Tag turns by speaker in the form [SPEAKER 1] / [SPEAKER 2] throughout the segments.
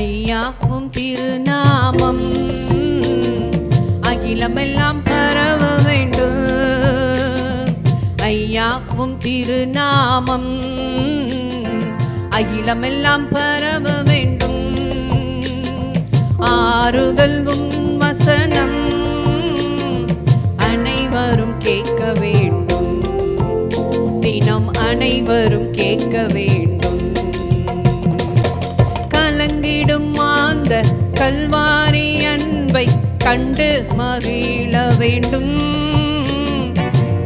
[SPEAKER 1] ஐயா உம் திருநாமம் அகிலமெல்லாம் பரவ வேண்டும். ஐயா உம் திருநாமம் அகிலமெல்லாம் பரவ வேண்டும். ஆறுதல் உம் வசனம் அனைவரும் கேட்க வேண்டும். தினம் அனைவரும் கேட்க வேண்டும். கலங்கிடும் மாந்த கல்வாரி அன்பை கண்டு மகிழ வேண்டும்.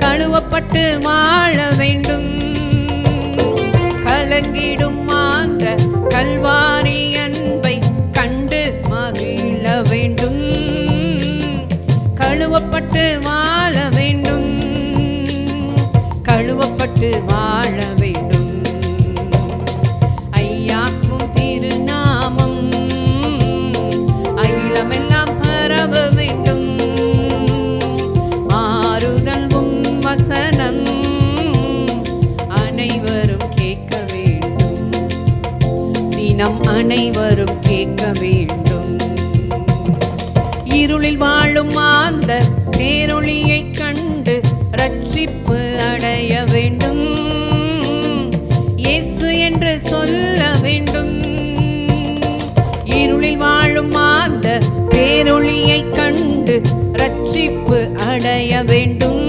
[SPEAKER 1] கழுவப்பட்டு வாழ வேண்டும். கலங்கிடும் மாந்த கல்வாரி அன்பை கண்டு மகிழ வேண்டும். கழுவப்பட்டு வாழ வேண்டும். கழுவப்பட்டு வாழ வேண்டும். ஐயா உம் திருநாமம் அகிலமெல்லாம் பரவ வேண்டும். ஆறுதல் உம் வசனம் அனைவரும் கேட்க வேண்டும். தினம் அனைவரும் கேட்க வேண்டும். இருளில் வாழும் மாந்த பேரொளியை கண்டு ரட்சிப்பு அடைய வேண்டும். இயேசு என்று சொல்ல வேண்டும். இருளில் வாழும் மாந்த பேரொளியை கண்டு ரட்சிப்பு அடைய வேண்டும்.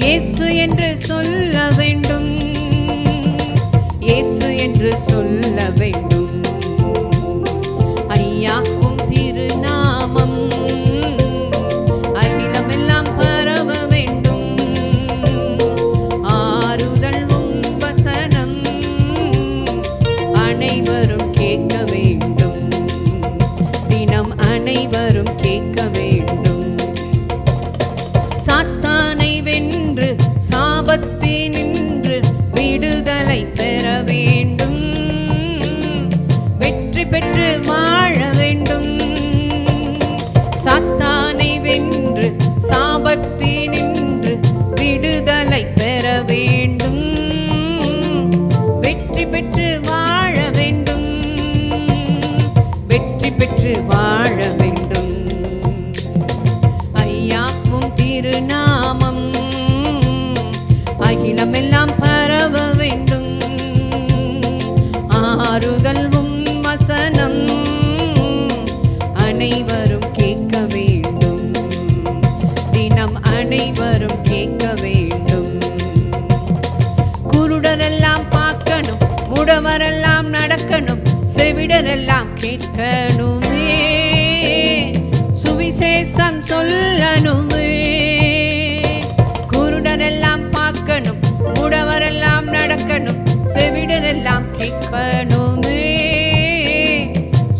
[SPEAKER 1] இயேசு என்று சொல்ல வேண்டும். இயேசு என்று சொல்ல வேண்டும். ஐயா உம் திருநாமம் அகிலமெல்லாம் பரவ வேண்டும். ஆறுதல் உம் வசனம் அனைவரும் கேட்க வேண்டும். தினம் அனைவரும் கேட்க வேண்டும். சாத்தானை வென்று சாபத்தினின்று விடுதலை பெற வேண்டும். வெற்றி பெற்று வாழ வேண்டும். சாத்தானை வென்று சாபத்தினின்று விடுதலை பெற வேண்டும். வெற்றி பெற்று வாழ வேண்டும். வெற்றி பெற்று வாழ வேண்டும். ஐயா உம் திருநாமம் அகிலமெல்லாம் பரவ வேண்டும். ஆறுதல் உம் வசனம் அனைவரும் கேட்க வேண்டும். தினம் அனைவரும் கேட்க வேண்டும். குருடரெல்லாம் பார்க்கணும். முடவரெல்லாம் நடக்கணும். செவிடரெல்லாம் கேட்கணுமே. சுவிசேஷம் சொல்லணுமே. குருடரெல்லாம் பார்க்கணும். முடவரெல்லாம் நடக்கணும். செவிடரெல்லாம் கேட்கணுமே.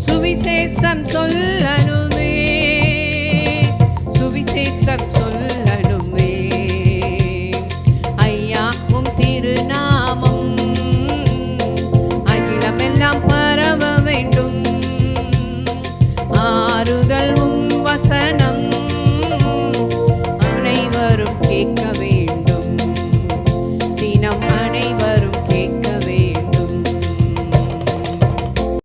[SPEAKER 1] சுவிசேஷம் சொல்லணுமே. சுவிசேஷம் சொல்லணுமே. ஐயா உம் திருநாமம் அகிலமெல்லாம் பரவ வேண்டும். ஆறுதல் உம் வசனம்